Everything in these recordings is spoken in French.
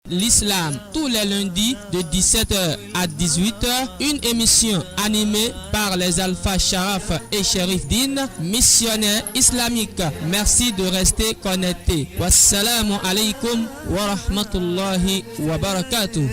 L'islam tous les lundis de 17h à 18h, une émission animée par les Alpha Sharaf et Sherif Din, missionnaires islamiques. Merci de rester connectés. Wassalamu alaikum wa rahmatullahi wa barakatuh.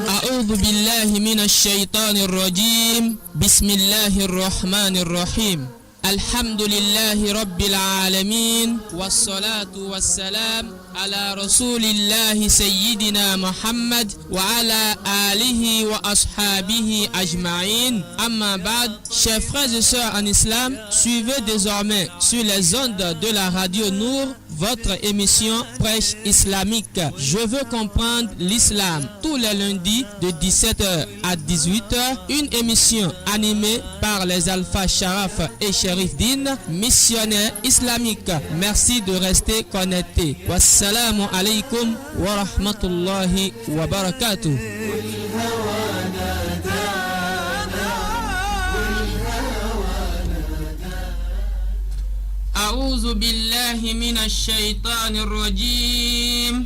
أعوذ بالله من الشيطان الرجيم بسم الله الرحمن الرحيم الحمد لله رب العالمين والصلاة والسلام على رسول الله سيدنا محمد وعلى آله وأصحابه أجمعين. Amma ba'd, chers frères et sœurs en islam, suivez désormais sur les ondes de la radio Nour votre émission Prêche islamique. Je veux comprendre l'islam tous les lundis de 17h à 18h, une émission animée par les Alpha Sharaf et Sherif Din, missionnaires islamiques. Merci de rester connectés. Wassalamu alaikum wa rahmatullahi wa barakatuh. أعوذ بالله من الشيطان الرجيم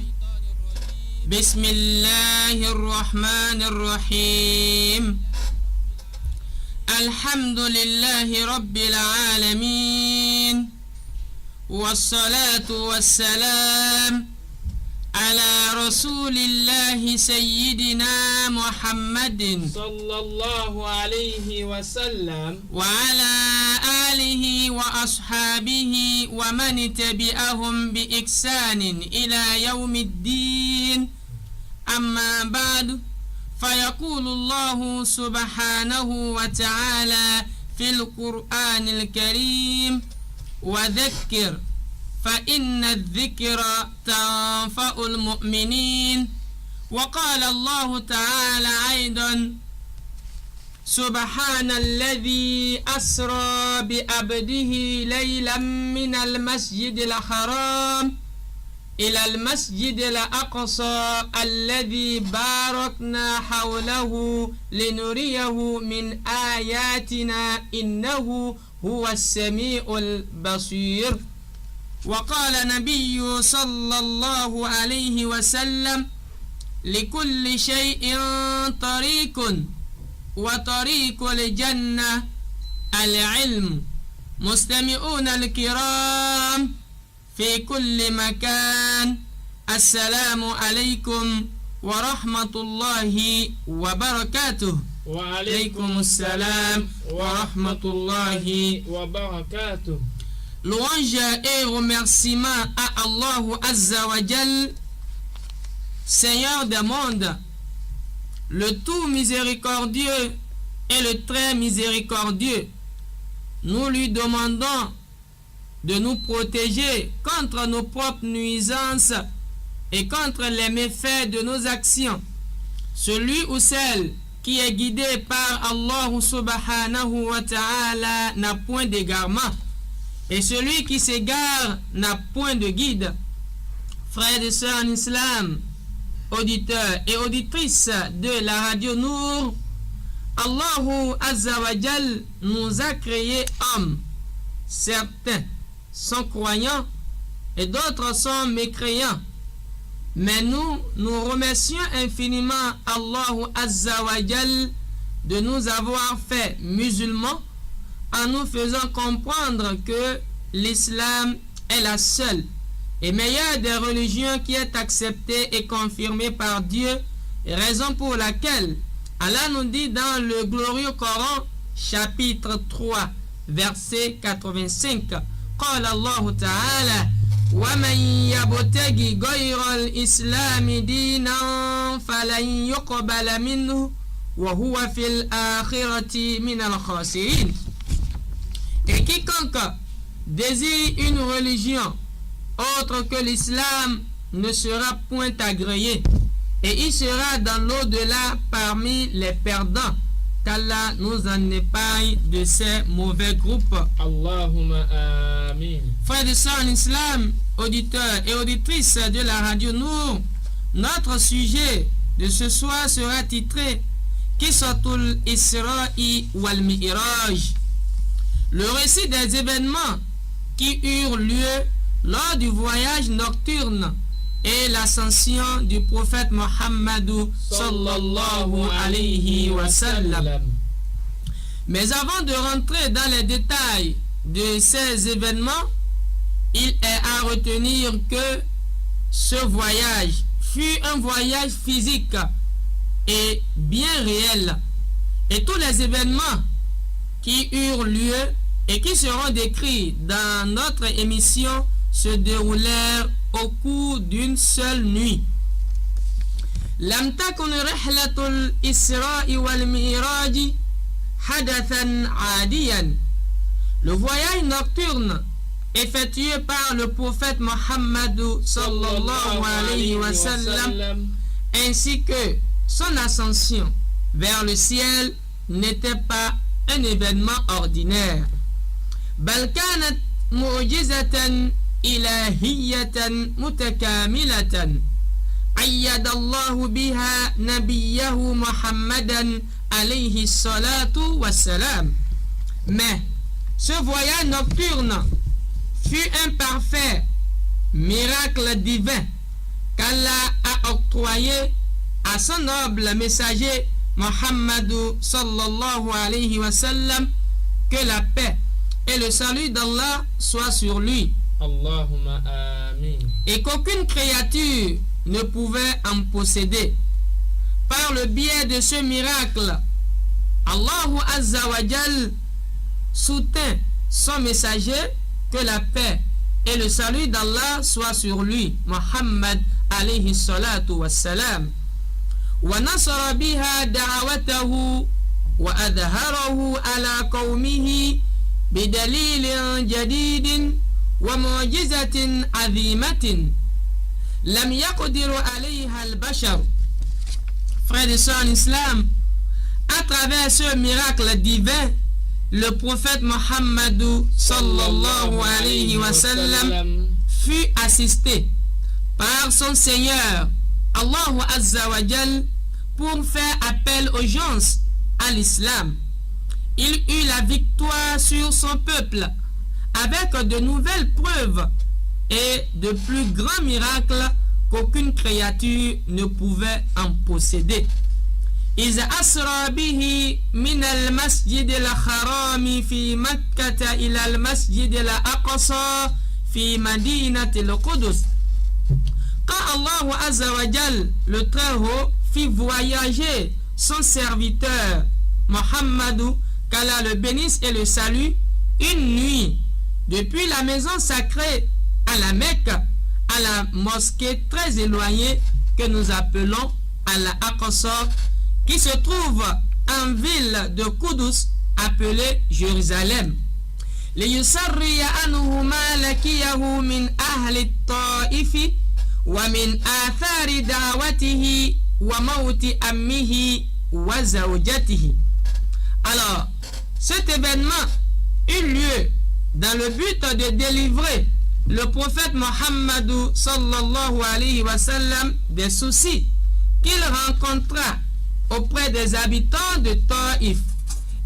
بسم الله الرحمن الرحيم الحمد لله رب العالمين والصلاة والسلام على رسول الله سيدنا محمد صلى الله عليه وسلم وعلى آله وأصحابه ومن تبعهم بإحسان إلى يوم الدين. أما بعد، فيقول الله سبحانه وتعالى في القرآن الكريم: وذكر فإن الذكر تنفع المؤمنين. وقال الله تعالى أيضا: سبحان الذي أسرى بعبده ليلا من المسجد الحرام إلى المسجد الأقصى الذي باركنا حوله لنريه من آياتنا إنه هو السميع البصير. وقال النبي صلى الله عليه وسلم: لكل شيء طريق وطريق الجنة العلم. مستمعون الكرام في كل مكان، السلام عليكم ورحمة الله وبركاته. وعليكم السلام ورحمة الله وبركاته. Louange et remerciement à Allah Azza wa Jal, Seigneur des mondes, le tout miséricordieux et le très miséricordieux. Nous lui demandons de nous protéger contre nos propres nuisances et contre les méfaits de nos actions. Celui ou celle qui est guidé par Allah subhanahu wa ta'ala n'a point d'égarement, et celui qui s'égare n'a point de guide. Frères et sœurs en islam, auditeurs et auditrices de la radio Nour, Allah Azza wa Jal nous a créés hommes. Certains sont croyants et d'autres sont mécréants. Mais nous remercions infiniment Allah Azza wa Jal de nous avoir fait musulmans en nous faisant comprendre que l'islam est la seule et meilleure des religions qui est acceptée et confirmée par Dieu, raison pour laquelle Allah nous dit dans le glorieux Coran, chapitre 3, verset 85, قال الله تعالى: ومن يبتغي غير الإسلام دينا فلن يقبل منه وهو في الآخرة من الخاسرين. Et quiconque désire une religion autre que l'islam ne sera point agréé, et il sera dans l'au-delà parmi les perdants. Qu'Allah nous en épargne de ces mauvais groupes. Allahumma amin. Frères et sœurs en islam, auditeurs et auditrices de la radio Nour, notre sujet de ce soir sera titré: Qissatul Isra'i wal Mi'raj, le récit des événements qui eurent lieu lors du voyage nocturne et l'ascension du prophète Mohammed sallallahu alayhi wa sallam. Mais avant de rentrer dans les détails de ces événements, il est à retenir que ce voyage fut un voyage physique et bien réel, et tous les événements qui eurent lieu et qui seront décrits dans notre émission se déroulèrent au cours d'une seule nuit. لم تكن رحلة الإسراء والمعراج حدثا عاديا. Le voyage nocturne effectué par le prophète Mohammed sallallahu alayhi wa sallam ainsi que son ascension vers le ciel n'était pas un événement ordinaire. بل كانت معجزة إلهية متكاملة أيد الله بها نبيه محمدا عليه الصلاة والسلام. Mais ce voyage nocturne fut un parfait miracle divin qu'Allah a octroyé à son noble messager Mohammed sallallahu alayhi wa sallam, que la paix et le salut d'Allah soient sur lui. Allahumma amin. Et qu'aucune créature ne pouvait en posséder. Par le biais de ce miracle, Allah Azza wa Jal soutint son messager, que la paix et le salut d'Allah soient sur lui, Muhammad alayhi salatu wassalam. Wa nasara biha da'awatahu wa adharahu ala qawmihi bidalilin jadidin wa mu'jizatin azimatin lam yaqdiru alayha al-bashar. Frères et sœurs en islam, à travers ce miracle divin, le prophète Mohammed sallallahu alayhi wa sallam fut assisté par son Seigneur Allah Azza wa Jal pour faire appel aux gens à l'islam. Il eut la victoire sur son peuple avec de nouvelles preuves et de plus grands miracles qu'aucune créature ne pouvait en posséder. إذ أسرى به من المسجد الحرام في مكة إلى المسجد الأقصى في مدينة القدس. Quand Allah Azza wa Jal, le Très-Haut, fit voyager son serviteur Mohammed, qu'Allah le bénisse et le salue, une nuit, depuis la maison sacrée à la Mecque à la mosquée très éloignée que nous appelons Al-Aqsa, qui se trouve en ville de Kudus appelée Jérusalem. ليسري عنه ما لقيه من أهل الطائف ومن آثار دعوته وموت أمه وزوجته. Alors, cet événement eut lieu dans le but de délivrer le prophète Mohammed sallallahu alayhi wa sallam des soucis qu'il rencontra auprès des habitants de Taïf,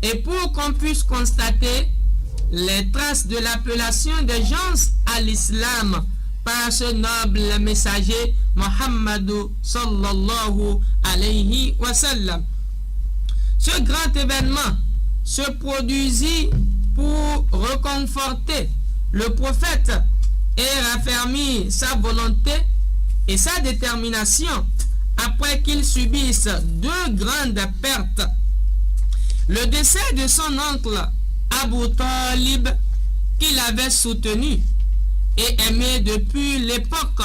et pour qu'on puisse constater les traces de l'appellation des gens à l'islam par ce noble messager Mohammed sallallahu alayhi wa sallam. Ce grand événement se produisit pour réconforter le prophète et raffermir sa volonté et sa détermination après qu'il subisse deux grandes pertes. Le décès de son oncle Abu Talib, qu'il avait soutenu et aimé depuis l'époque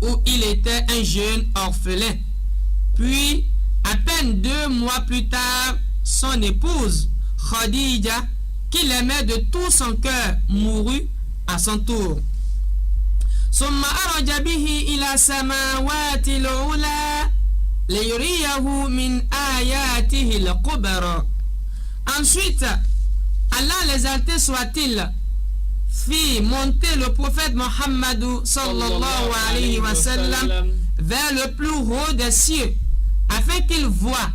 où il était un jeune orphelin. Puis, à peine 2 mois plus tard, son épouse Khadija, qu'il aimait de tout son cœur, mourut à son tour. ثم أرج به إلى سماوات العلا ليريه من آياته الكبرى. Ensuite, Allah l'exalté soit-il fit monter le prophète Mohammed sallallahu alayhi wa sallam vers le plus haut des cieux afin qu'il voie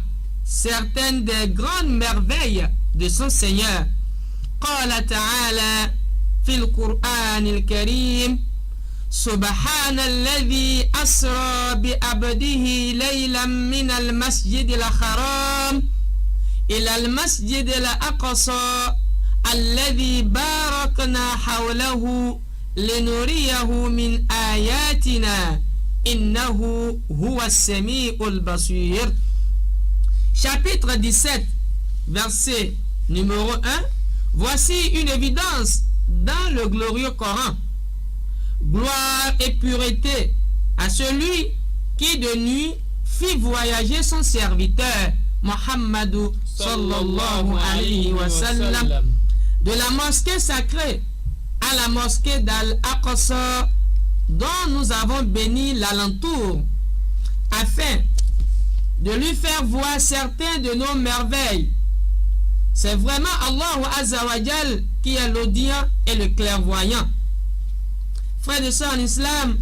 certaines des grandes merveilles de son Seigneur. قال تعالى في القرآن الكريم سبحان الذي أسرى بعبده ليلا من المسجد الحرام إلى المسجد الأقصى الذي باركنا حوله لنريه من آياتنا إنه هو السميع البصير. Chapitre 17, verset numéro 1. Voici une évidence dans le glorieux Coran. Gloire et pureté à celui qui de nuit fit voyager son serviteur Muhammadou sallallahu alayhi wa sallam de la mosquée sacrée à la mosquée d'Al-Aqsa dont nous avons béni l'alentour afin de lui faire voir certains de nos merveilles. C'est vraiment Allah Azza wa Jal qui est l'audient et le clairvoyant. Frères et sœurs en islam,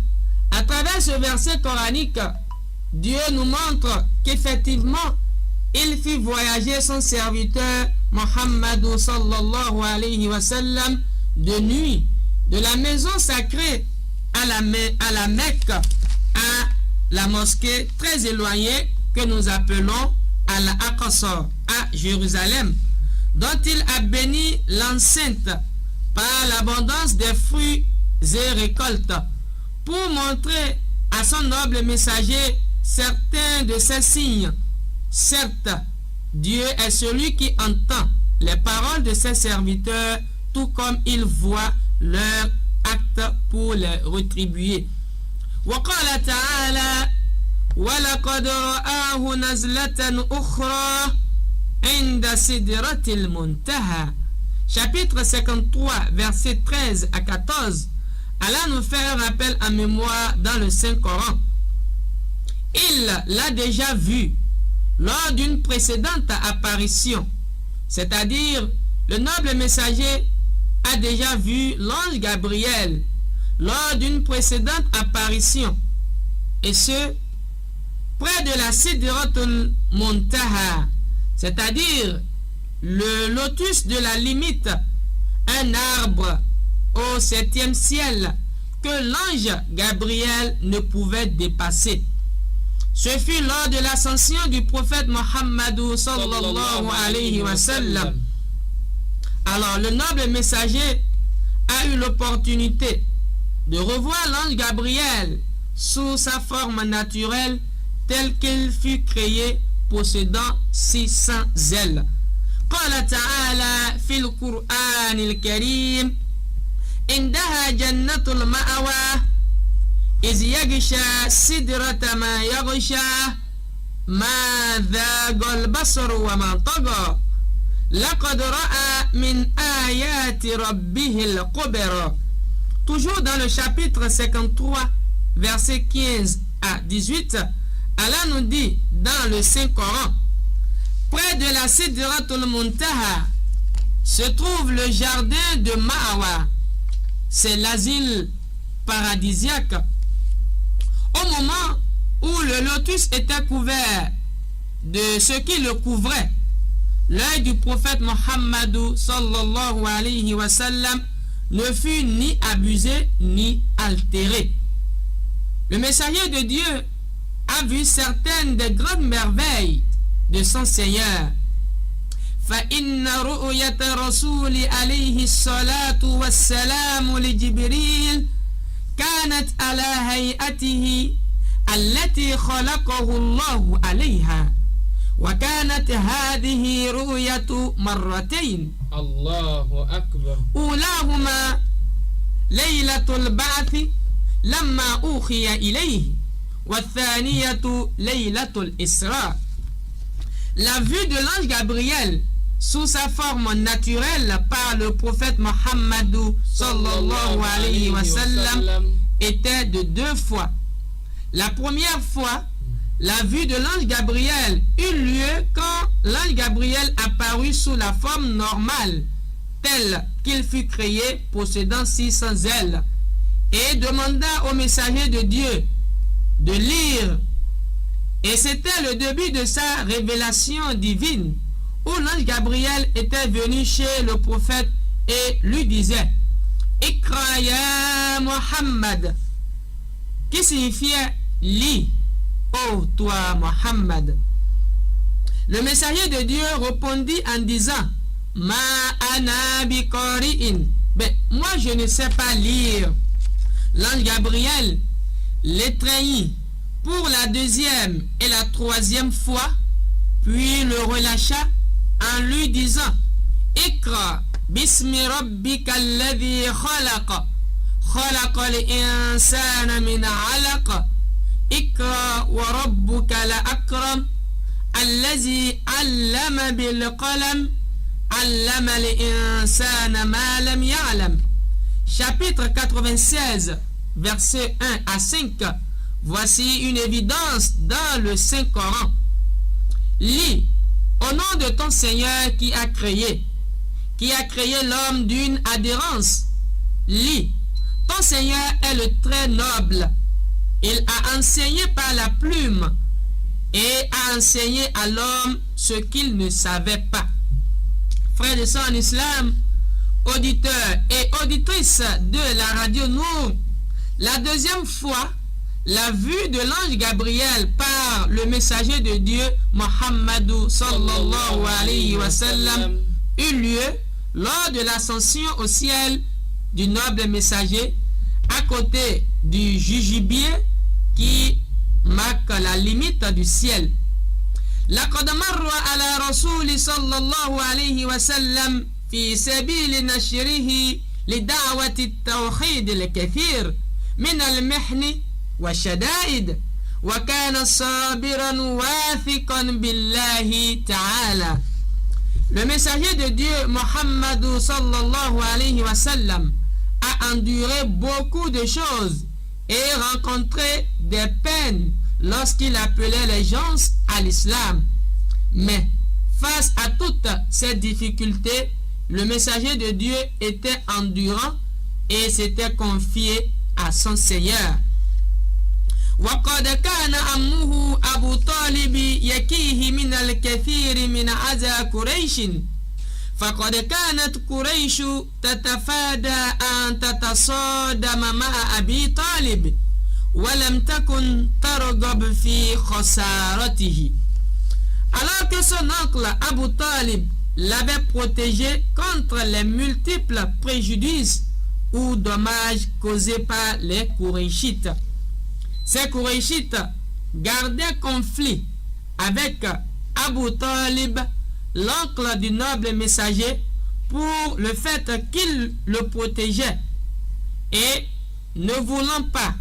à travers ce verset coranique, Dieu nous montre qu'effectivement, il fit voyager son serviteur Muhammadou sallallahu alayhi wa sallam de nuit, de la maison sacrée à la Mecque, à la mosquée très éloignée que nous appelons Al-Aqsa, à Jérusalem, dont il a béni l'enceinte par l'abondance des fruits et récoltes, pour montrer à son noble messager certains de ses signes. Certes, Dieu est celui qui entend les paroles de ses serviteurs, tout comme il voit leurs actes pour les rétribuer. وقال تعالى ولقد رآه نزلة أخرى عند سدرة المنتهى. Chapitre 53, versets 13 à 14. Allah nous fait un rappel en mémoire dans le Saint-Coran. Il l'a déjà vu lors d'une précédente apparition, c'est-à-dire le noble messager a déjà vu l'ange Gabriel lors d'une précédente apparition, et ce, près de la Sidratul Muntaha, c'est-à-dire le lotus de la limite, un arbre au 7e ciel que l'ange Gabriel ne pouvait dépasser. Ce fut lors de l'ascension du prophète Muhammadou sallallahu alayhi wa sallam. Alors le noble messager a eu l'opportunité de revoir l'ange Gabriel sous sa forme naturelle telle qu'il fut créé, possédant 600 ailes. قال تعالى في القرآن الكريم عندها جنة المأوى إذ يغشى سدرة ما يغشى ما ذاق البصر وما طغى لقد رأى من آيات ربه الكبرى. Toujours dans le chapitre 53, versets 15 à 18, Allah nous dit dans le Saint-Coran: près de la Sidratul Muntaha se trouve le jardin de Ma'awa. C'est l'asile paradisiaque. Au moment où le lotus était couvert de ce qui le couvrait, l'œil du prophète Muhammadou sallallahu alayhi wa sallam ne fut ni abusé ni altéré. Le messager de Dieu a vu certaines des grandes merveilles de son Seigneur. فإن رؤية رسول عليه الصلاة والسلام لجبريل كانت على هيئته التي خلقه الله عليها وكانت هذه رؤية مرتين. الله أكبر. أولاهما ليلة البعث لما أوحي إليه والثانية ليلة الإسراء. La vue de l'ange Gabriel sous sa forme naturelle par le prophète Muhammadou sallallahu alayhi wa sallam était de 2 fois. La première fois, la vue de l'ange Gabriel eut lieu quand l'ange Gabriel apparut sous la forme normale, telle qu'il fut créé, possédant 600 ailes, et demanda au messager de Dieu de lire Et c'était le début de sa révélation divine, où l'ange Gabriel était venu chez le prophète et lui disait Ikra ya Muhammad, qui signifiait lis, ô toi Muhammad. Le messager de Dieu répondit en disant Ma ana bi qari'in, moi je ne sais pas lire. L'ange Gabriel l'étreignit pour la deuxième et la troisième fois, puis le relâcha en lui disant Ikra bismi rabbika alladhi khalaqa khalaqal insana min 'alaq Ikra wa rabbuka la akram alladhi 'allama bil qalam 'allama al insana ma lam ya'lam. Chapitre 96, versets 1 à 5. Voici une évidence dans le Saint-Coran. Lis, au nom de ton Seigneur qui a créé l'homme d'une adhérence. Lis, ton Seigneur est le très noble. Il a enseigné par la plume et a enseigné à l'homme ce qu'il ne savait pas. Frères et sœurs en islam, auditeurs et auditrices de la radio Nour, la deuxième fois, la vue de l'ange Gabriel par le messager de Dieu Muhammadou sallallahu alayhi wa sallam eut lieu lors de l'ascension au ciel du noble messager à côté du jugibier qui marque la limite du ciel. لقد مر على رسول صلى الله عليه وسلم في سبيل نشره لدعوة التوحيد الكثير من المحن والشدائد وكان صابرا واثقا بالله تعالى. Le messager de Dieu Muhammad sallallahu alayhi wa sallam a enduré beaucoup de choses et rencontré des peines lorsqu'il appelait les gens à l'islam. Mais face à toutes ces difficultés, le messager de Dieu était endurant et s'était confié à son Seigneur. وقد كان عمه أبو طالب يكيه من الكثير من أذى قريش فقد كانت قريش تتفادى أن تتصادم مع أبي طالب ولم تكن ترغب في خسارته. Alors que son oncle Abu Talib l'avait protégé contre les multiples préjudices ou dommages causés par les Qurayshites. Ces Qurayshites gardaient conflit avec Abu Talib, l'oncle du noble messager, pour le fait qu'il le protégeait. Et ne voulant pas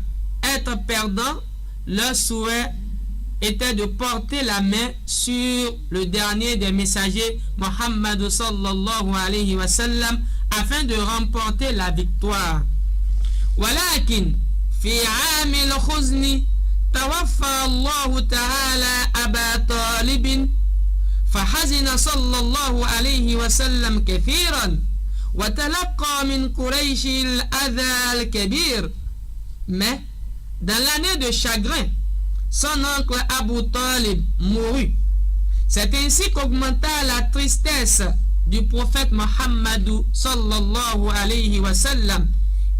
être perdant, leur souhait était de porter la main sur le dernier des messagers, Muhammad sallallahu alayhi wa sallam, afin de remporter la victoire. ولكن في عام الحزن توفى الله تعالى أبا طالب فحزن صلى الله عليه وسلم كثيرا وتلقى من قريش الأذى الكبير. Mais dans l'année de chagrin, son oncle Abu Talib mourut. C'est ainsi qu'augmenta la tristesse du prophète Muhammad sallallahu alayhi wa sallam.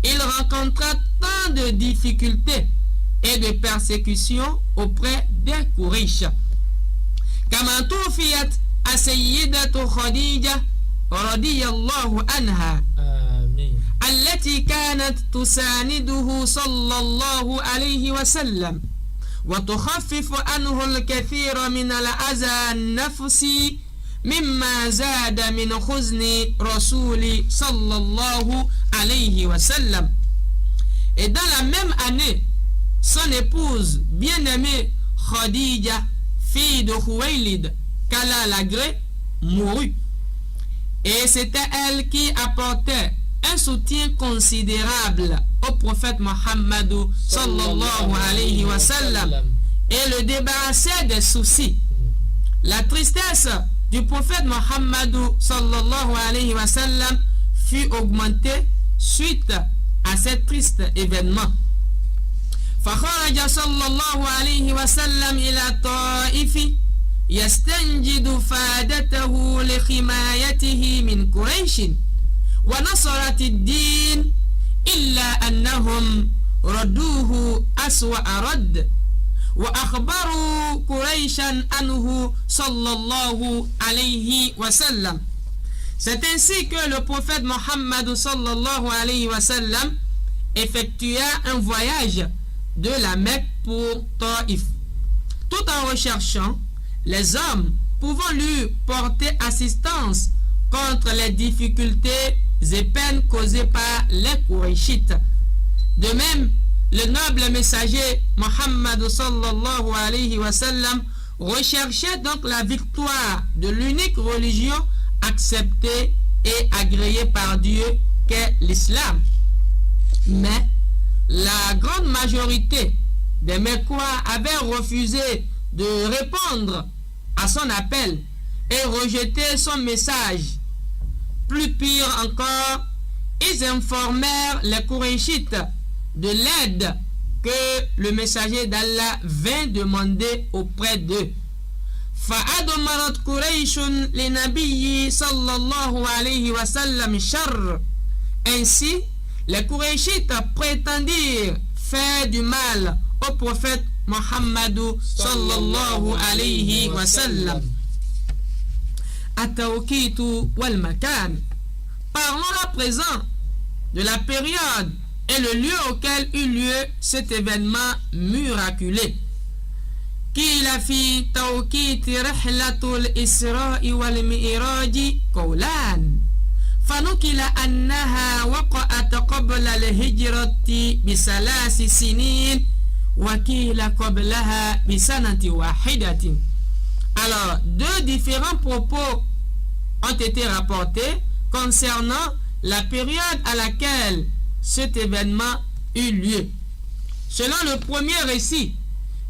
Il rencontra tant de difficultés et de persécutions auprès des Quraysh. كما توفيت السيدة خديجة رضي الله عنها التي كانت تسانده صلى الله عليه وسلم وتخفف عنه الكثير من الأذى النفسي مما زاد من حزن رسول صلى الله عليه وسلم. Et dans la même année, son épouse bien-aimée Khadija, fille de Khuwaylid, qu'Allah l'agrée, mourut. Et c'était elle qui apportait un soutien considérable au prophète Muhammad sallallahu alayhi wa sallam et le débarrassait des soucis. La tristesse du prophète Muhammad sallallahu alayhi wa sallam fut augmentée suite à ces tristes événements. فخرج صلى الله عليه وسلم إلى الطائف يستنجد فادته لحمايته من قريش ونصرة الدين إلا أنهم ردوه أسوأ رد وأخبروا قريشا عنه صلى الله عليه وسلم. C'est ainsi que le prophète Mohammed sallallahu alayhi wa sallam effectua un voyage de la Mecque pour Taïf, tout en recherchant les hommes pouvant lui porter assistance contre les difficultés et peines causées par les Qurayshites. De même, le noble messager Mohammed sallallahu alayhi wa sallam recherchait donc la victoire de l'unique religion acceptée et agréée par Dieu qu'est l'islam. Mais la grande majorité des Mecquois avaient refusé de répondre à son appel et rejeté son message. Plus pire encore, ils informèrent les Qurayshites de l'aide que le messager d'Allah vint demander auprès d'eux. فأدمرت قريش لنبي صلى الله عليه وسلم شر. Ainsi, les Qurayshites prétendirent faire du mal au prophète Mohammed sallallahu alayhi wa sallam. At-tawqit wal makan. Parlons à présent de la période et le lieu auquel eut lieu cet événement miraculeux. قيل في توقيت رحلة الإسراء والمعراج قولان فنقل أنها وقعت قبل الهجرة بثلاث سنين وقيل قبلها بسنة واحدة. Alors, deux différents propos ont été rapportés concernant la période à laquelle cet événement eut lieu. Selon le premier récit,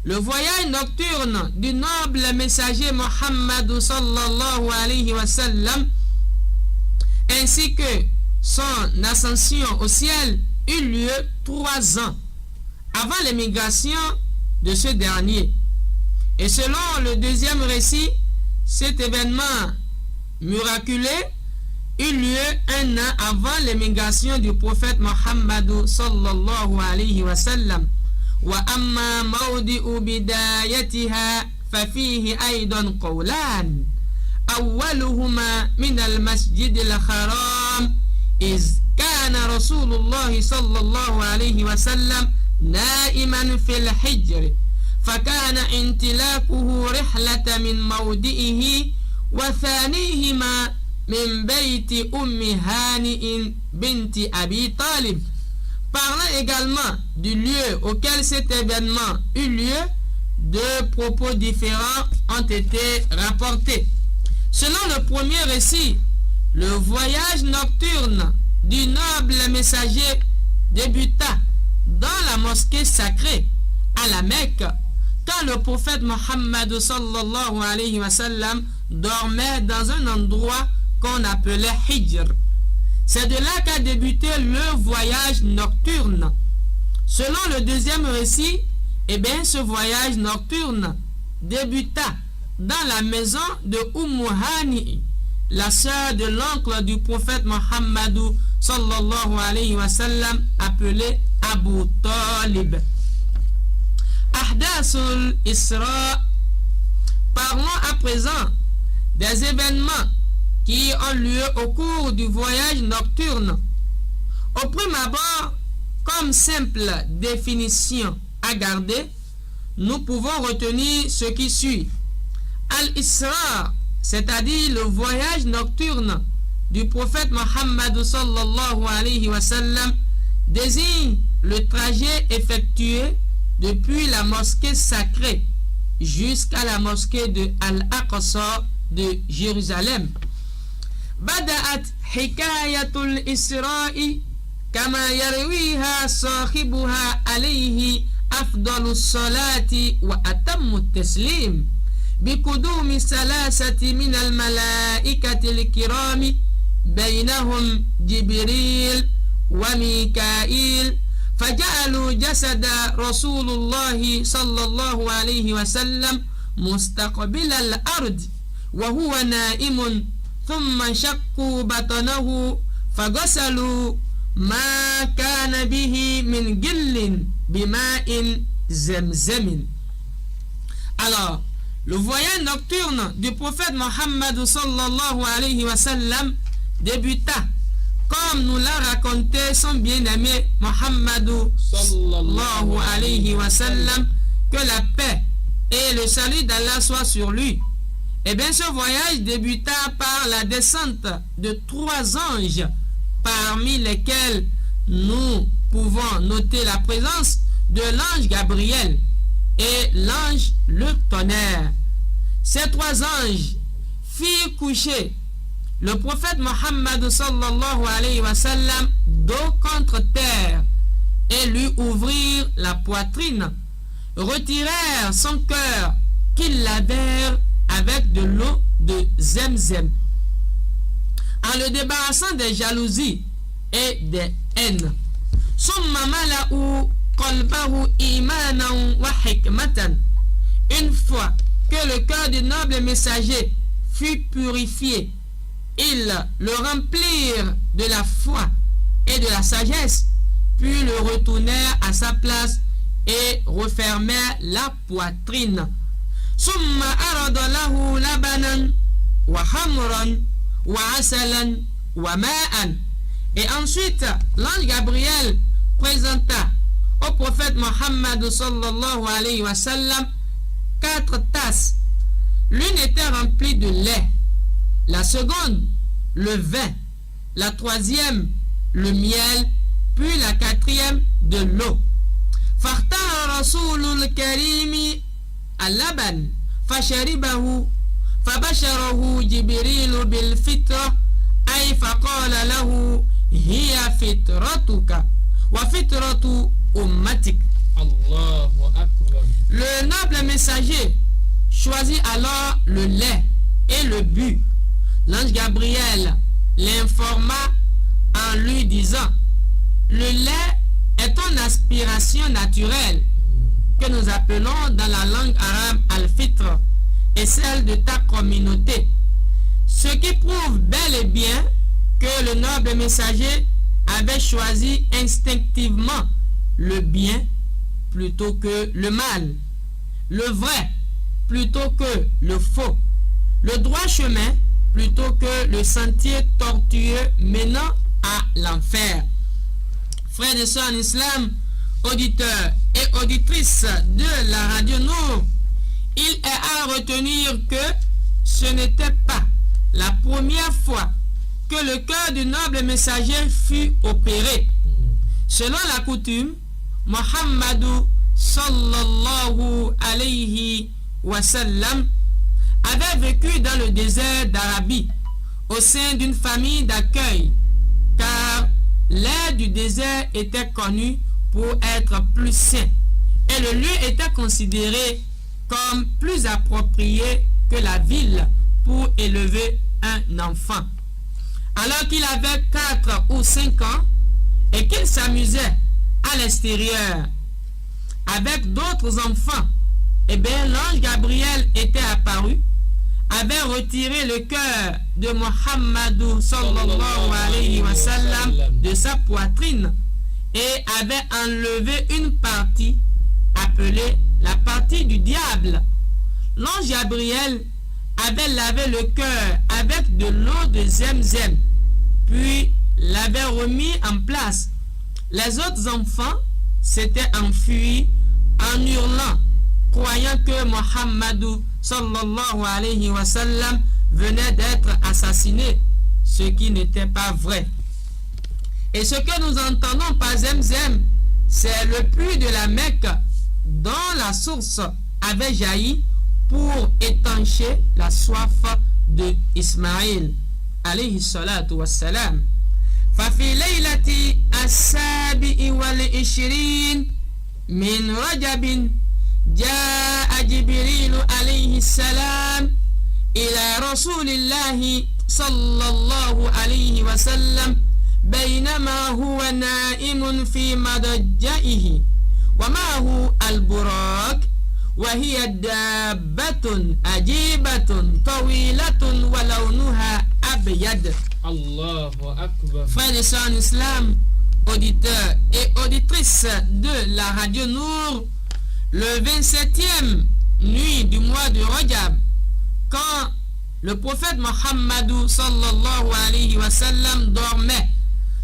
le voyage nocturne du noble messager Mohammed sallallahu alayhi wa sallam ainsi que son ascension au ciel eut lieu 3 ans avant l'émigration de ce dernier. Et selon le deuxième récit, cet événement miraculeux eut lieu 1 an avant l'émigration du prophète Mohammed sallallahu alayhi wa sallam. وأما موضع بدايتها ففيه أيضا قولان أولهما من المسجد الحرام إذ كان رسول الله صلى الله عليه وسلم نائما في الحجر فكان انطلاقه رحلة من موضعه وثانيهما من بيت أم هانئ بنت أبي طالب. Parlant également du lieu auquel cet événement eut lieu, 2 propos différents ont été rapportés. Selon le premier récit, le voyage nocturne du noble messager débuta dans la mosquée sacrée à la Mecque, quand le prophète Mohammed sallallahu alayhi wa sallam dormait dans un endroit qu'on appelait Hijr. C'est de là qu'a débuté le voyage nocturne. Selon le deuxième récit, ce voyage nocturne débuta dans la maison de Hani, la sœur de l'oncle du prophète Mohammed sallallahu alayhi wa sallam, appelé Abu Talib. Ahdasul Isra. Parlons à présent des événements qui ont lieu au cours du voyage nocturne. Au prime abord, comme simple définition à garder, nous pouvons retenir ce qui suit. Al-Isra, c'est-à-dire le voyage nocturne du prophète Mohammed sallallahu alayhi wa sallam, désigne le trajet effectué depuis la mosquée sacrée jusqu'à la mosquée de Al-Aqsa de Jérusalem. بدأت حكاية الإسراء كما يرويها صاحبها عليه أفضل الصلاة وأتم التسليم بقدوم 3 من الملائكة الكرام بينهم جبريل وميكائيل فجعلوا جسد رسول الله صلى الله عليه وسلم مستقبل الأرض وهو نائم ثم شقوا بطنه فغسلوا ما كان به من جل بماء زمزم. Alors, le voyage nocturne du prophète Mohammed sallallahu alayhi wa sallam débuta, comme nous l'a raconté son bien-aimé Mohammed sallallahu alayhi wa sallam, que la paix et le salut d'Allah soient sur lui. Et bien ce voyage débuta par la descente de 3 anges, parmi lesquels nous pouvons noter la présence de l'ange Gabriel et l'ange le tonnerre. Ces 3 anges firent coucher le prophète Mohammed sallallahu alayhi wa sallam dos contre terre et lui ouvrirent la poitrine, retirèrent son cœur qu'ils lavèrent avec de l'eau de Zemzem, en le débarrassant des jalousies et des haines. Une fois que le cœur du noble messager fut purifié, ils le remplirent de la foi et de la sagesse, puis le retournèrent à sa place et refermèrent la poitrine. ثم أرد له لبنا وخمرا وعسلا وماء. Et ensuite, l'ange Gabriel présenta au prophète Mohammed sallallahu alayhi wa sallam 4 tasses. L'une était remplie de lait, la seconde le vin, la troisième le miel, puis la quatrième de l'eau. فاختار رسول الكريم اللبن فشربه فبشره جبريل بالفطرة أي فقال له هي فطرتك وفطرة أمتك. الله أكبر. Le noble messager choisit alors le lait et le but. L'ange Gabriel l'informa en lui disant: le lait est une aspiration naturelle que nous appelons dans la langue arabe al-fitr et celle de ta communauté, ce qui prouve bel et bien que le noble messager avait choisi instinctivement le bien plutôt que le mal, le vrai plutôt que le faux, le droit chemin plutôt que le sentier tortueux menant à l'enfer. Frères et sœurs en islam, auditeurs et auditrices de la radio Nour, il est à retenir que ce n'était pas la première fois que le cœur du noble messager fut opéré. Selon la coutume, Muhammadou sallallahu alayhi wa sallam avait vécu dans le désert d'Arabie au sein d'une famille d'accueil, car l'air du désert était connu pour être plus sain et le lieu était considéré comme plus approprié que la ville pour élever un enfant. Alors qu'il avait 4 ou 5 ans et qu'il s'amusait à l'extérieur avec d'autres enfants, eh bien l'ange Gabriel était apparu, avait retiré le cœur de Muhammadou sallallahu alayhi wa sallam de sa poitrine et avait enlevé une partie appelée la partie du diable. L'ange Gabriel avait lavé le cœur avec de l'eau de Zemzem, puis l'avait remis en place. Les autres enfants s'étaient enfuis en hurlant, croyant que Muhammadou sallallahu alayhi wa sallam venait d'être assassiné, ce qui n'était pas vrai. Et ce que nous entendons par Zemzem, c'est le puits de la Mecque dont la source avait jailli pour étancher la soif de Ismaïl alayhi salatu wassalam. ففي ليلة 27 من رجب جاء جبريل عليه السلام إلى رسول الله صلى الله عليه وسلم بينما هو نائم في مضجعه ومعه البراق وهي دابة عجيبة طويلة ولونها أبيض. Allahu Akbar. Frères et sœurs en islam, auditeurs et auditrices de la radio Nour, le 27e nuit du mois de Rajab, quand le prophète Mohammed sallallahu alayhi wa sallam dormait,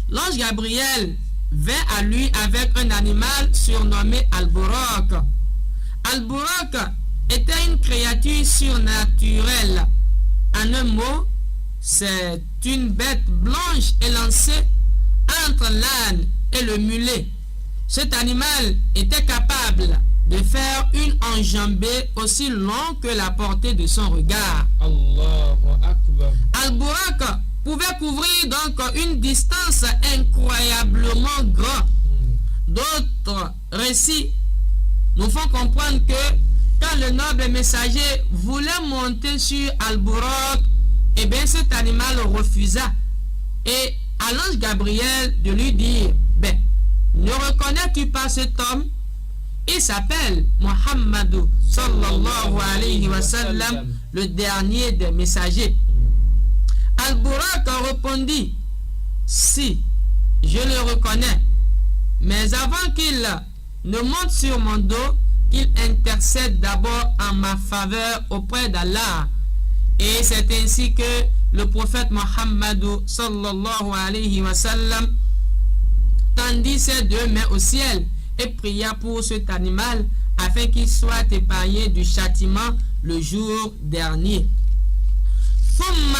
l'ange Gabriel vint à lui avec un animal surnommé Al-Buraq. Al-Buraq était une créature surnaturelle. En un mot, c'est une bête blanche élancée entre l'âne et le mulet. Cet animal était capable de faire une enjambée aussi longue que la portée de son regard. Allahu Akbar. Al-Buraq pouvait couvrir donc une distance incroyablement grande. D'autres récits nous font comprendre que quand le noble messager voulait monter sur Al-Buraq, eh bien cet animal refusa et à l'ange Gabriel de lui dire, ben, ne reconnais-tu pas cet homme? Il s'appelle Muhammad sallallahu alayhi wa sallam, le dernier des messagers. Al-Buraq répondit, si, je le reconnais, mais avant qu'il ne monte sur mon dos, il intercède d'abord en ma faveur auprès d'Allah. Et c'est ainsi que le prophète Muhammad sallallahu alayhi wa sallam tendit ses deux mains au ciel et pria pour cet animal afin qu'il soit épargné du châtiment le jour dernier. ثم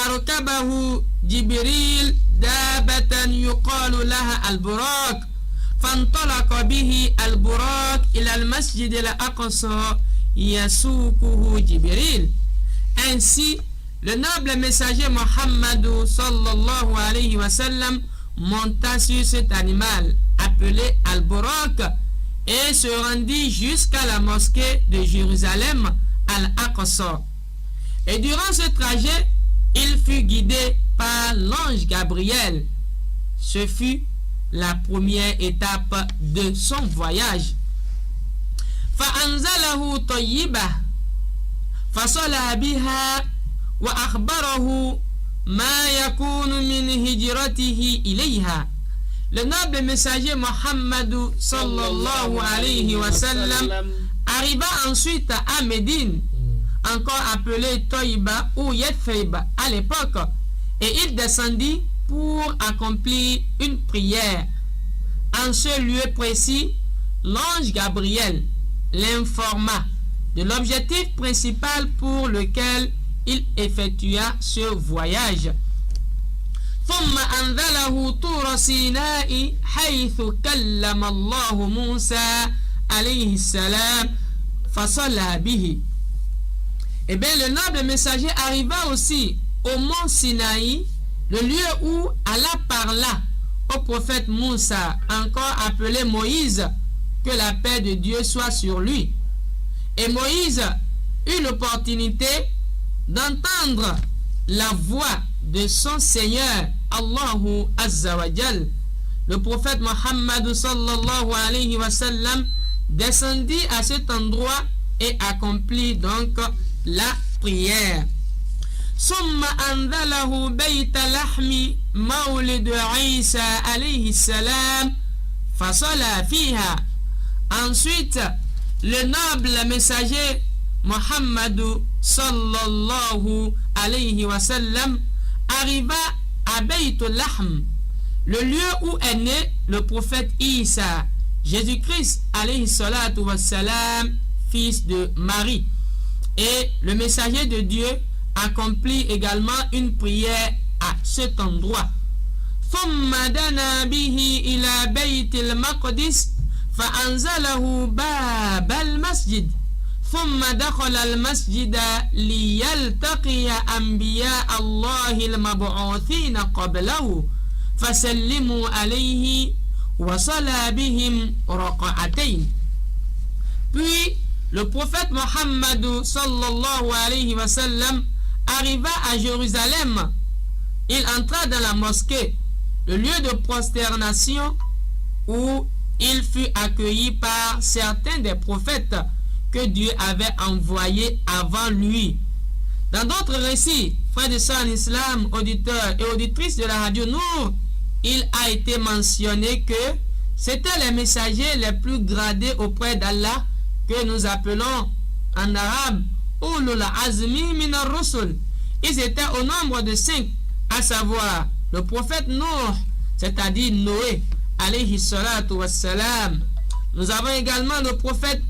أركبه جبريل دابة يقال لها البراق فانطلق به البراق إلى المسجد الأقصى يسوقه جبريل. Ainsi, le noble messager Muhammad sallallahu alayhi wa sallam monta sur cet animal appelé Al-Buraq et se rendit jusqu'à la mosquée de Jérusalem, Al-Aqsa. Et durant ce trajet, il fut guidé par l'ange Gabriel. Ce fut la première étape de son voyage. فأنزله طيبة فصلى بها وأخبره ما يكون من هجرته إليها. Le noble messager Muhammad sallallahu alayhi wa sallam arriva ensuite à Médine, encore appelé Toïba ou Yathrib à l'époque, et il descendit pour accomplir une prière. En ce lieu précis, l'ange Gabriel l'informa de l'objectif principal pour lequel il effectua ce voyage. ثم أنزله طور سيناء حيث كلم الله موسى عليه السلام فصلى به. Eh bien, le noble messager arriva aussi au mont Sinaï, le lieu où Allah parla au prophète Moussa, encore appelé Moïse, que la paix de Dieu soit sur lui. Et Moïse eut l'opportunité d'entendre la voix de son Seigneur, Allahu Azza wa Jal. Le prophète Muhammad sallallahu alayhi wa sallam descendit à cet endroit et accomplit donc la prière. ثم أنزله بيت لحم مولد عيسى عليه السلام فصلى فيها. Ensuite, le noble messager Muhammad sallallahu alayhi wa sallam arriva à Beit Lahm, le lieu où est né le prophète Isa, Jésus-Christ alayhi salatu wa salam, fils de Marie. Et le messager de Dieu accomplit également une prière à cet endroit. ثم دنا به إلى بيت المقدس فأنزله باب المسجد ثم دخل المسجد ليلتقي أنبياء الله المبعوثين قبله فسلموا عليه وصلى بهم ركعتين. Puis le prophète Muhammad sallallahu alayhi wa sallam arriva à Jérusalem. Il entra dans la mosquée le lieu de prosternation où il fut accueilli par certains des prophètes que Dieu avait envoyés avant lui. Dans d'autres récits, frères et sœurs en islam, auditeurs et auditrices de la radio Nour, il a été mentionné que c'étaient les messagers les plus gradés auprès d'Allah que nous appelons en arabe Ulul Azmi min ar-Rusul. Ils étaient au nombre de 5, à savoir le prophète Nuh, c'est-à-dire Noé, alayhi salatu wassalam. Nous avons également le prophète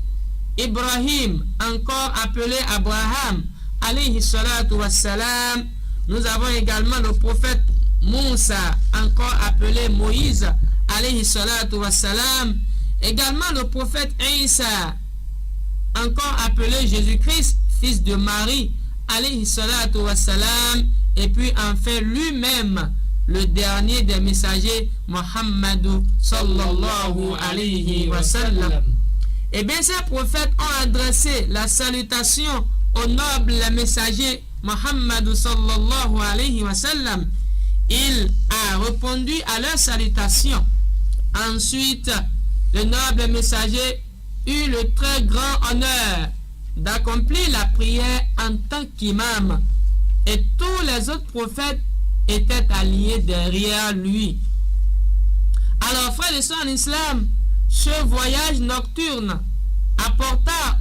Ibrahim, encore appelé Abraham, alayhi salatu wassalam. Nous avons également le prophète Moussa, encore appelé Moïse, alayhi salatu wassalam. Également le prophète Isa, encore appelé Jésus-Christ, fils de Marie, alayhi salatu wassalam. Et puis enfin lui-même, le dernier des messagers, Muhammadou sallallahu alayhi wa sallam. Et bien ces prophètes ont adressé la salutation au noble messager Muhammadou sallallahu alayhi wa sallam. Il a répondu à leur salutation. Ensuite, le noble messager eut le très grand honneur d'accomplir la prière en tant qu'imam. Et tous les autres prophètes étaient alliés derrière lui. Alors, frères et sœurs en islam, ce voyage nocturne apporta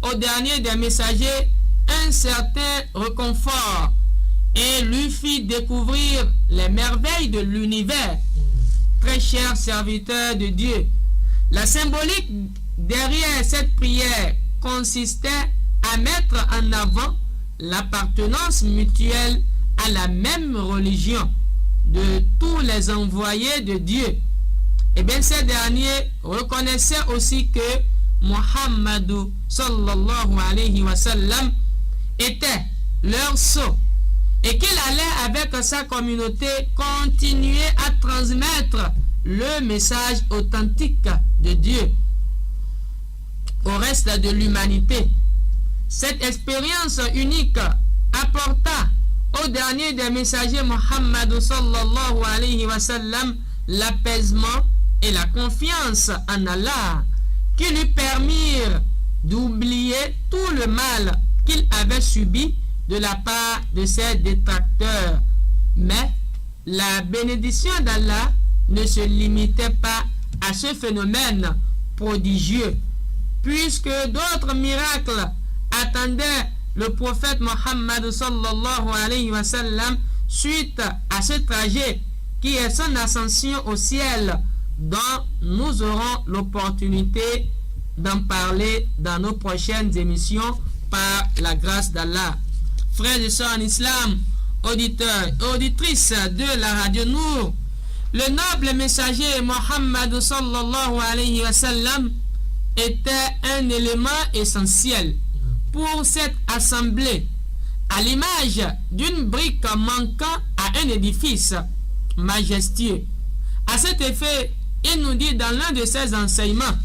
au dernier des messagers un certain réconfort et lui fit découvrir les merveilles de l'univers. Très cher serviteur de Dieu, la symbolique derrière cette prière consistait à mettre en avant l'appartenance mutuelle à la même religion de tous les envoyés de Dieu. Et bien ces derniers reconnaissaient aussi que Muhammadou sallallahu alayhi wa sallam était leur sceau et qu'il allait avec sa communauté continuer à transmettre le message authentique de Dieu au reste de l'humanité. Cette expérience unique apporta au dernier des messagers Muhammad sallallahu alayhi wa sallam l'apaisement et la confiance en Allah qui lui permirent d'oublier tout le mal qu'il avait subi de la part de ses détracteurs. Mais la bénédiction d'Allah ne se limitait pas à ce phénomène prodigieux, puisque d'autres miracles attendaient le prophète Muhammad sallallahu alayhi wa sallam suite à ce trajet qui est son ascension au ciel, dont nous aurons l'opportunité d'en parler dans nos prochaines émissions par la grâce d'Allah. Frères et sœurs en islam, auditeurs et auditrices de la radio Nour, le noble messager Muhammad sallallahu alayhi wa sallam était un élément essentiel pour cette assemblée, à l'image d'une brique manquant à un édifice majestueux. À cet effet, il nous dit dans l'un de ses enseignements,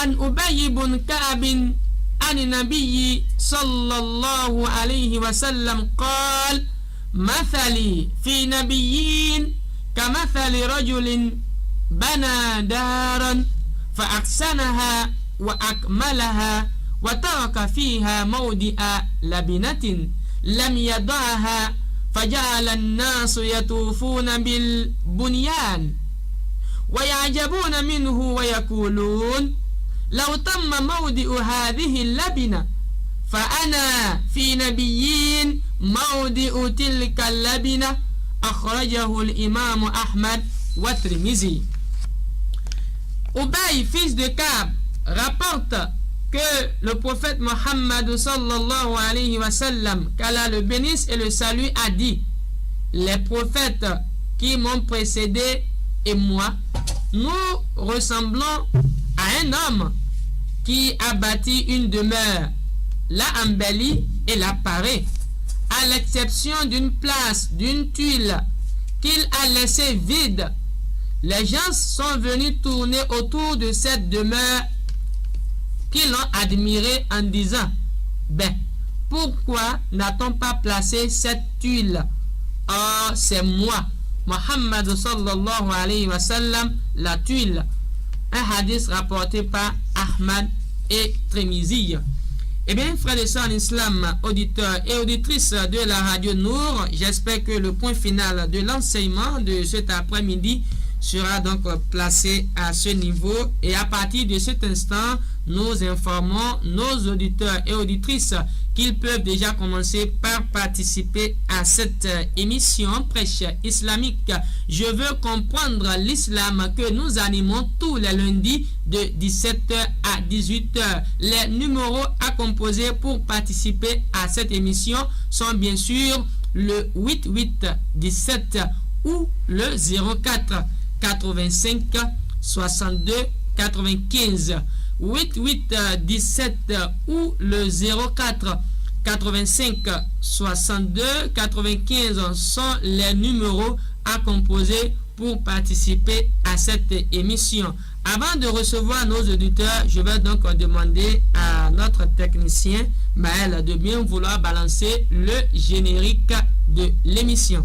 An Ubay ibn Ka'ab an Nabi sallallahu alayhi wa sallam qal mathali fi nabiyyin kamathali rajulin bana daran fa aksanaha wa akmalaha wa taraka fiha mawdi'a labinatin lam yada'aha faja'ala an-nasu yatufuna bil bunyan wa ya'jabuna minhu wa yaqulun law tamma mawdi'u hadhihi al-labina fa ana fi nabiyyin mawdi'u tilka al-labina akhrajahu al-imam Ahmad wa Tirmizi. Ubay, fils de Ka'b, rapporte que le prophète Muhammad sallallahu alayhi wa sallam, qu'Allah le bénisse et le salue, a dit: les prophètes qui m'ont précédé et moi, nous ressemblons à un homme qui a bâti une demeure, l'a embellie et l'a parée, à l'exception d'une place, d'une tuile qu'il a laissée vide. Les gens sont venus tourner autour de cette demeure qui l'ont admirée en disant: ben, pourquoi n'a-t-on pas placé cette tuile? Oh, c'est moi. Muhammad sallallahu alayhi wa sallam la tuile. Un hadith rapporté par Ahmad et Tirmizi. Eh bien, frères et sœurs en islam, auditeurs et auditrices de la radio Nour, j'espère que le point final de l'enseignement de cet après-midi sera donc placé à ce niveau, et à partir de cet instant, nous informons nos auditeurs et auditrices qu'ils peuvent déjà commencer par participer à cette émission Prêche islamique. Je veux comprendre l'islam que nous animons tous les lundis de 17h à 18h. Les numéros à composer pour participer à cette émission sont bien sûr le 8817 ou le 04 85 62 95. 8817 ou le 04 85 62 95 sont les numéros à composer pour participer à cette émission. Avant de recevoir nos auditeurs, je vais donc demander à notre technicien Maël de bien vouloir balancer le générique de l'émission.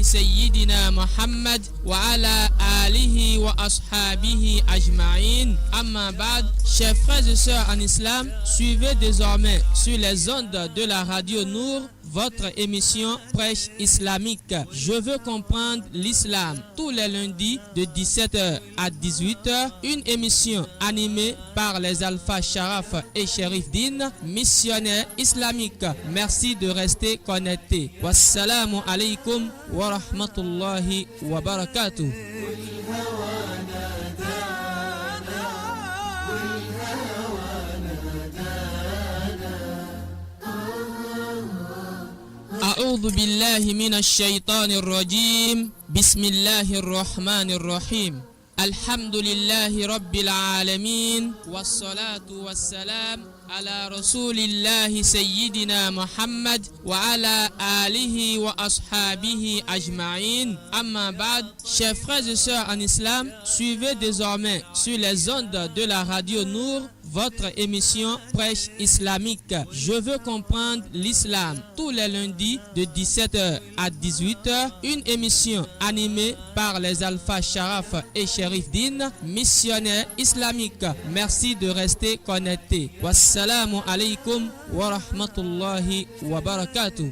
سيدنا محمد وعلى آله وأصحابه أجمعين. Amma ba'd, chers frères et sœurs en islam, suivez désormais sur les ondes de la radio Nour votre émission Prêche islamique. Je veux comprendre l'islam tous les lundis de 17h à 18h, une émission animée par les Alpha Sharaf et Sherif Din, missionnaires islamiques. Merci de rester connectés. Wassalamu alaikum wa rahmatullahi wa barakatuh. أعوذ بالله من الشيطان الرجيم. بسم الله الرحمن الرحيم. الحمد لله رب العالمين، والصلاة والسلام على رسول الله سيدنا محمد وعلى آله وأصحابه أجمعين. Amma ba'd, chers frères et sœurs en islam, suivez désormais sur les ondes de la radio Nour votre émission Prêche islamique. Je veux comprendre l'islam tous les lundis de 17h à 18h, une émission animée par les Alpha Sharaf et Sherif Din, missionnaires islamiques. Merci de rester connectés. Wassalamu alaikum wa rahmatullahi wa barakatuh.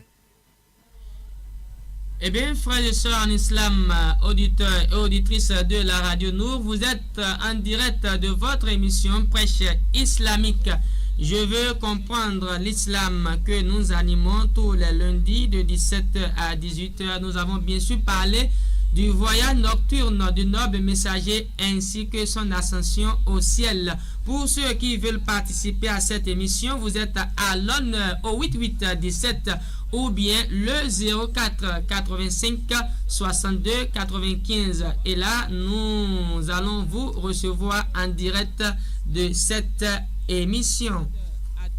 Eh bien, frères et sœurs en islam, auditeurs et auditrices de la radio Nour, vous êtes en direct de votre émission Prêche islamique. Je veux comprendre l'islam que nous animons tous les lundis de 17h à 18h. Nous avons bien sûr parlé du voyage nocturne du noble messager ainsi que son ascension au ciel. Pour ceux qui veulent participer à cette émission, vous êtes à l'honneur au 8817 ou bien le 04 85 62 95. Et là, nous allons vous recevoir en direct de cette émission.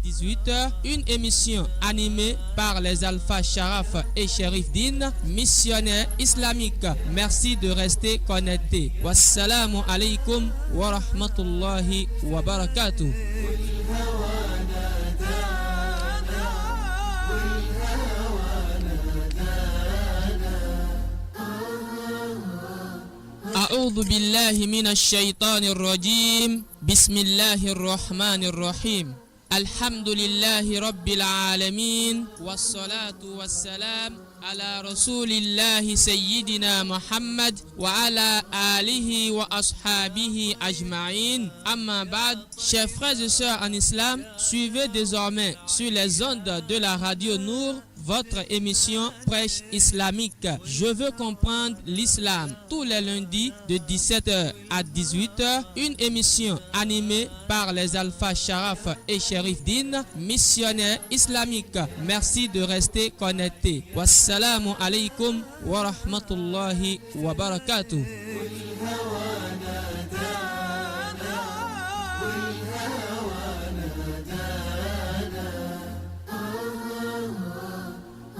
18h, une émission animée par les Alpha Sharaf et Sherif Din, missionnaires islamiques. Merci de rester connectés. Wassalamu alaikum wa rahmatullahi wa barakatuh. أعوذ بالله من الشيطان الرجيم. بسم الله الرحمن الرحيم. الحمد لله رب العالمين، والصلاة والسلام على رسول الله سيدنا محمد وعلى آله وأصحابه أجمعين. Amma ba'd, chers frères et sœurs en islam, suivez désormais sur les ondes de la radio Nour votre émission Prêche islamique. Je veux comprendre l'islam tous les lundis de 17h à 18h, une émission animée par les Alpha Sharaf et Sherif Din, missionnaires islamiques. Merci de rester connectés. Wassalamu alaikum wa rahmatullahi wa barakatuh.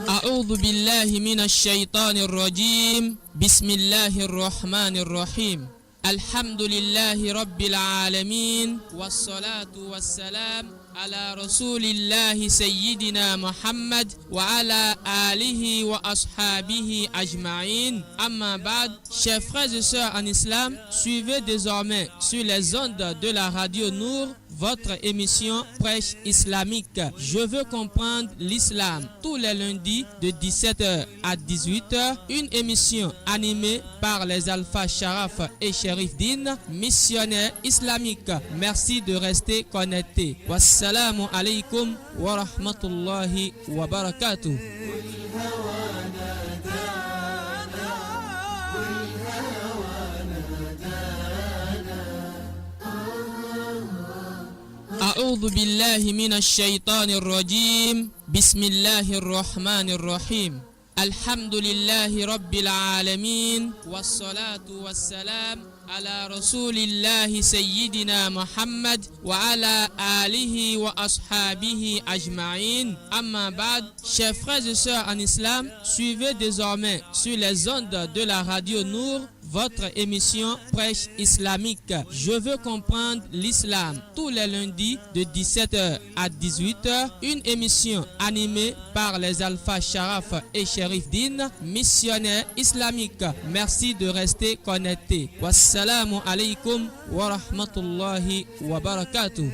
أعوذ بالله من الشيطان الرجيم. بسم الله الرحمن الرحيم. الحمد لله رب العالمين، والصلاة والسلام على رسول الله سيدنا محمد وعلى آله وأصحابه أجمعين. أما بعد, chers frères et sœurs en islam, suivez désormais sur les ondes de la radio Nour votre émission Prêche islamique. Je veux comprendre l'islam tous les lundis de 17h à 18h. Une émission animée par les Alpha Sharaf et Sherif Din, missionnaires islamiques. Merci de rester connectés. Wassalamu alaikum wa rahmatullahi wa barakatuh. أعوذ بالله من الشيطان الرجيم. بسم الله الرحمن الرحيم. الحمد لله رب العالمين والصلاة والسلام على رسول الله سيدنا محمد وعلى آله وأصحابه أجمعين. أما بعد, chers frères et sœurs en islam, suivez désormais sur les ondes de la radio Nour votre émission Prêche islamique. Je veux comprendre l'islam tous les lundis de 17h à 18h. Une émission animée par les Alpha Sharaf et Sherif Din, missionnaires islamiques. Merci de rester connectés. Wassalamu alaikum wa rahmatullahi wa barakatuh.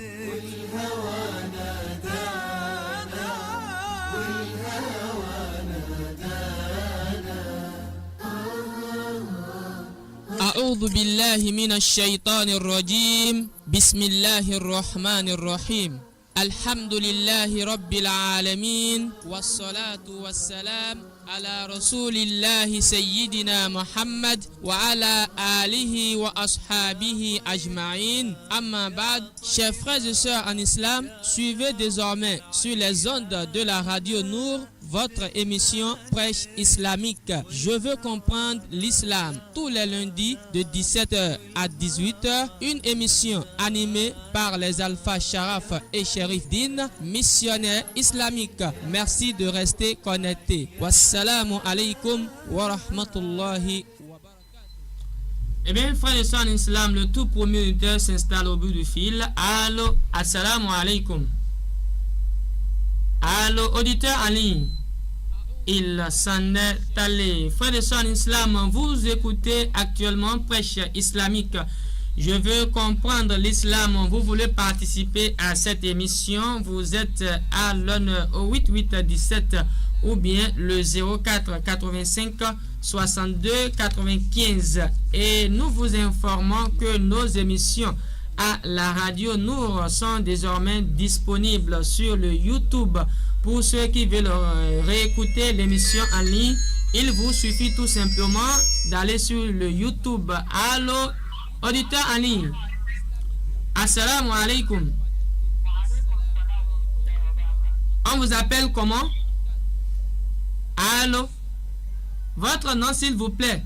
أعوذ بالله من الشيطان الرجيم. بسم الله الرحمن الرحيم. الحمد لله رب العالمين والصلاة والسلام على رسول الله سيدنا محمد وعلى آله وأصحابه أجمعين. أما بعد, chers frères et sœurs en islam, suivez désormais sur les ondes de la radio Nour votre émission Prêche islamique. Je veux comprendre l'islam tous les lundis de 17h à 18h. Une émission animée par les Alpha Sharaf et Sherif Din, missionnaires islamiques. Merci de rester connectés. Wassalamu alaikum wa rahmatullahi wa barakatuh. Eh bien, frères et sœurs en islam, le tout premier auditeur s'installe au bout du fil. Allô, assalamu alaikum. Allô, auditeur en ligne. Il s'en est allé. Frères et sœurs en islam, vous écoutez actuellement Prêche islamique. Je veux comprendre l'islam. Vous voulez participer à cette émission. Vous êtes à l'honneur au 8817 ou bien le 04 85 62 95. Et nous vous informons que nos émissions à la radio Nour sont désormais disponibles sur le YouTube. Pour ceux qui veulent réécouter l'émission en ligne, il vous suffit tout simplement d'aller sur le YouTube. Allô, auditeur en ligne. Assalamu alaikum. On vous appelle comment? Allô? Votre nom s'il vous plaît.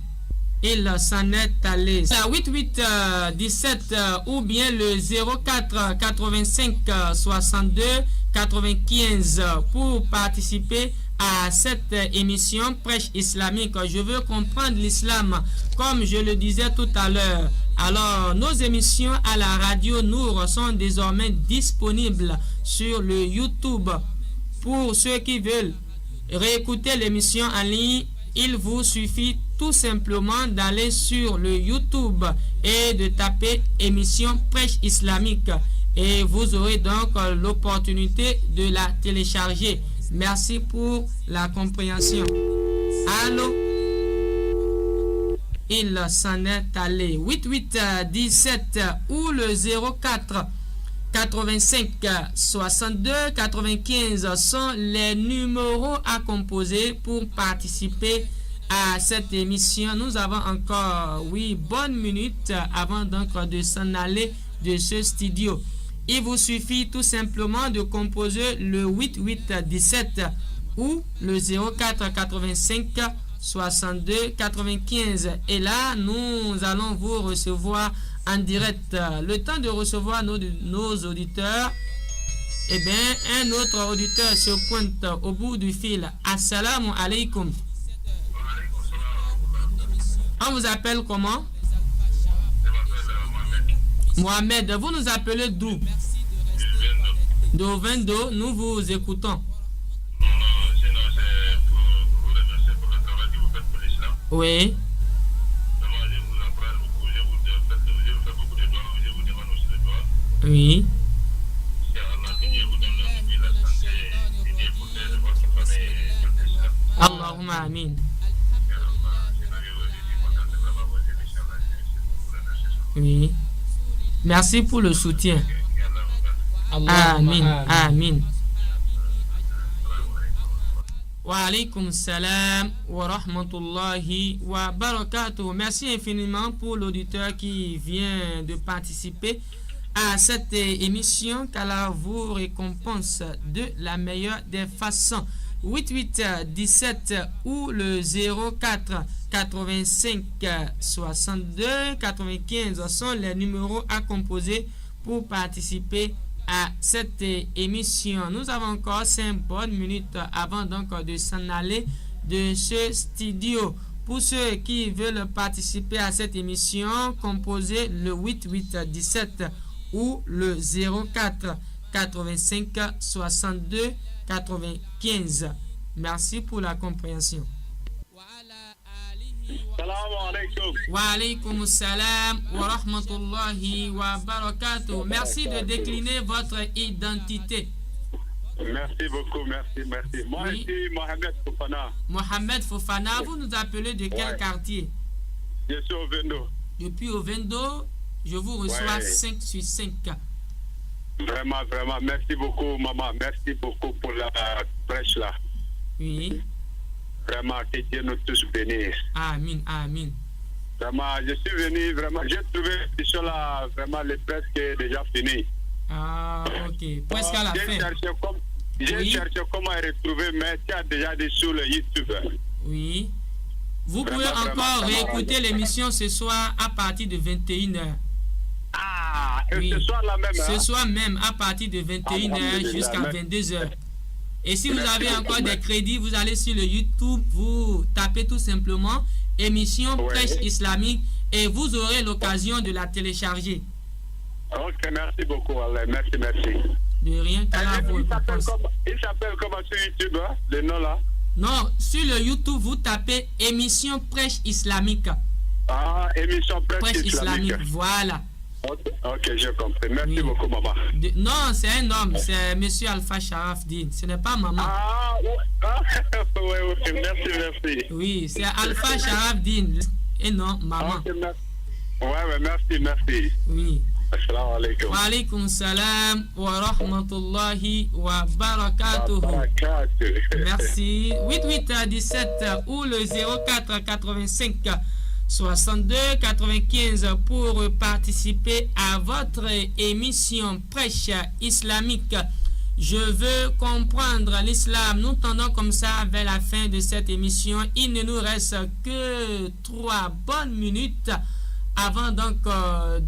Il s'en est allé. 8817 ou bien le 04 85 62 95 pour participer à cette émission Prêche islamique. Je veux comprendre l'islam comme je le disais tout à l'heure. Alors, nos émissions à la radio Nour sont désormais disponibles sur le YouTube. Pour ceux qui veulent réécouter l'émission en ligne, il vous suffit tout simplement d'aller sur le YouTube et de taper émission Prêche islamique et vous aurez donc l'opportunité de la télécharger. Merci pour la compréhension. Allô? Il s'en est allé. 8817 ou le 04 85 62 95 sont les numéros à composer pour participer à cette émission. Nous avons encore, bonne minute avant donc de s'en aller de ce studio. Il vous suffit tout simplement de composer le 8817 ou le 04 85 62 95 et là nous allons vous recevoir en direct. Le temps de recevoir nos auditeurs, eh bien un autre auditeur se pointe au bout du fil. Assalamu alaikum. On vous appelle comment? Mohamed. Vous nous appelez d'où? d'Ovendo, nous vous écoutons. Non, sinon c'est pour vous remercier pour le travail que vous faites pour l'islam. Oui, Vraiment, je vous encourage beaucoup, je vous fais beaucoup de doigts, je vous demande aussi de doigts. oui. C'est Allah que Dieu vous donne la vie, la santé, et Dieu protège votre famille et tout l'islam. Allahumma amin. Oui. Merci pour le soutien. Amin, amin. Wa alaykum salam wa rahmatullahi wa barakatuh. Merci infiniment pour l'auditeur qui vient de participer à cette émission, qu'Allah vous récompense de la meilleure des façons. 8817 ou le 04 85 62 95 sont les numéros à composer pour participer à cette émission. Nous avons encore 5 bonnes minutes avant donc de s'en aller de ce studio. Pour ceux qui veulent participer à cette émission, composez le 8817 ou le 04 85 62 95. Merci pour la compréhension. Salam alaikum. Wa alaykum salam wa rahmatullahi wa barakatuh. Merci de décliner votre identité. Merci beaucoup, merci. Moi, Oui. je suis Mohamed Fofana. Mohamed Fofana, vous nous appelez de quel Ouais. quartier? Je suis au Vendo. Depuis Ovendo, je vous reçois Ouais. 5 sur 5. Vraiment, merci beaucoup, maman. Merci beaucoup pour la prêche là. Oui. Vraiment, que Dieu nous tous bénisse. Amin, amin. Vraiment, je suis venu, vraiment, j'ai trouvé l'émission là, vraiment, les presque déjà fini. Ah, ok. Presque à la J'ai fin. Oui. cherché comment retrouver, mais tu as déjà dit sur le YouTube. Oui. Vous pouvez Vraiment, encore vraiment. réécouter l'émission ce soir à partir de 21h. Ah, et Oui. ce soir là même. Ce hein? soir même à partir de 21h Alhamdulillah. jusqu'à 22h. Et si vous Merci avez beaucoup. encore des crédits, vous allez sur le YouTube, vous tapez tout simplement émission Ouais. prêche islamique et vous aurez l'occasion de la télécharger. Ok, merci beaucoup, Allah. Merci. De rien qu'Allah vous récompense. Il s'appelle comment sur YouTube, hein, le nom là? Non, sur le YouTube, vous tapez émission prêche islamique. Ah, émission Prêche presse islamique, islamique. voilà. Ok, j'ai compris. Merci Oui. beaucoup, maman. Non, c'est un homme, c'est monsieur Alpha Sharaf Din. Ce n'est pas maman. Ah, ouais, merci. Oui, c'est Alpha Sharaf Din et non maman. Ok, merci. Oui. Assalamu alaikum. Wa alaykum salam wa rahmatullahi wa barakatuhu. Barakatuh. Merci. 8817 ou le 04 85 62 95 pour participer à votre émission prêche islamique. Je veux comprendre l'islam. Nous tendons comme ça vers la fin de cette émission. Il ne nous reste que 3 bonnes minutes avant donc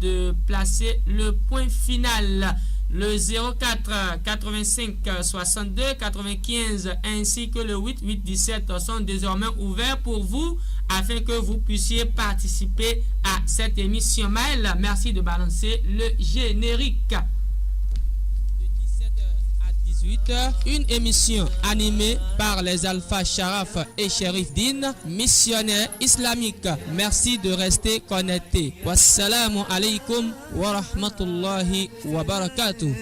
de placer le point final. Le 04 85 62 95 ainsi que le 8817 sont désormais ouverts pour vous afin que vous puissiez participer à cette émission. Maël, merci de balancer le générique. De 17h à 18h, une émission animée par les Alpha Sharaf et Sherif Din, missionnaires islamiques. Merci de rester connectés. Wassalamu alaikum wa rahmatullahi wa barakatuh.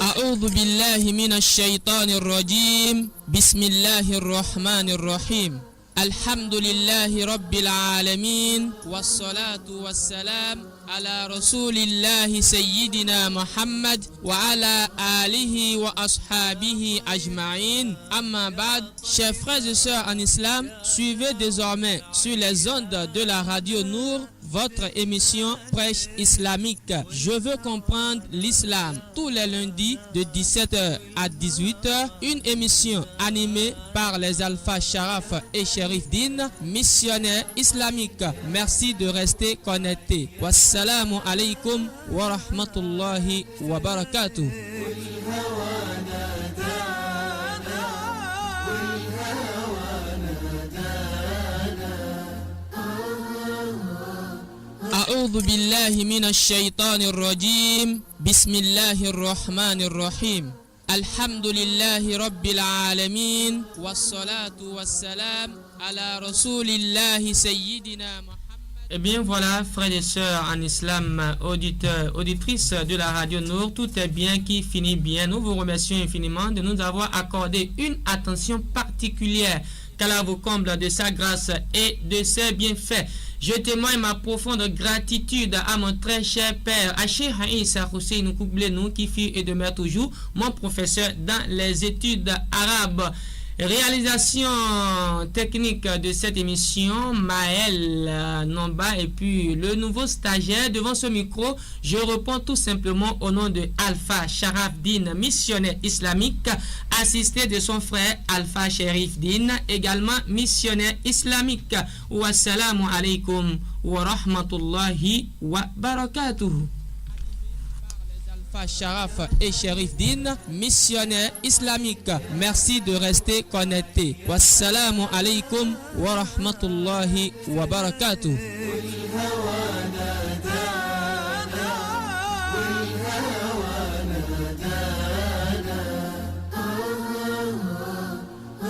أعوذ بالله من الشيطان الرجيم بسم الله الرحمن الرحيم الحمد لله رب العالمين والصلاة والسلام على رسول الله سيدنا محمد وعلى آله وأصحابه أجمعين أما بعد. Chers frères et sœurs en islam, suivez désormais sur les ondes de la radio Nour votre émission Prêche islamique. Je veux comprendre l'islam tous les lundis de 17h à 18h. Une émission animée par les Alpha Sharaf et Sherif Din, missionnaires islamiques. Merci de rester connectés. Wassalamu alaikum wa rahmatullahi wa barakatuh. أعوذ بالله من الشيطان الرجيم بسم الله الرحمن الرحيم الحمد لله رب العالمين والصلاة والسلام على رسول الله سيدنا محمد. Eh bien voilà, frères et sœurs en islam, auditeurs, auditrices de la radio Nour, tout est bien qui finit bien. Nous vous remercions infiniment de nous avoir accordé une attention particulière. Qu'Allah vous comble de sa grâce et de ses bienfaits. Je témoigne ma profonde gratitude à mon très cher père, à Cheikh Issa Hussein Koublenou, qui fut et demeure toujours mon professeur dans les études arabes. Réalisation technique de cette émission, Maël Nomba, et puis le nouveau stagiaire devant ce micro. Je réponds tout simplement au nom de Alpha Sharaf Din, missionnaire islamique, assisté de son frère Alpha Sharif Din, également missionnaire islamique. Wassalamu alaikum wa rahmatullahi wa barakatuhu. Sharaf et Sharif Din, missionnaire islamique. Merci de rester connecté. Wassalamu alaikum wa rahmatullahi wa barakatuh.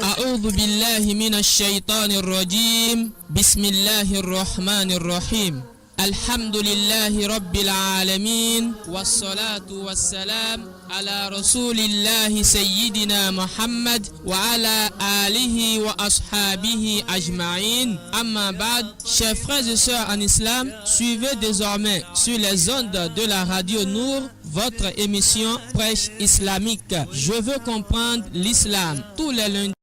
أعوذ بالله من الشيطان الرجيم بسم الله الرحمن الرحيم الحمد لله رب العالمين والصلاة والسلام على رسول الله سيدنا محمد وعلى آله وأصحابه أجمعين. Amma ba'd, chers frères et sœurs en islam, suivez désormais sur les ondes de la radio Nour votre émission Prêche islamique. Je veux comprendre l'islam tous les lundis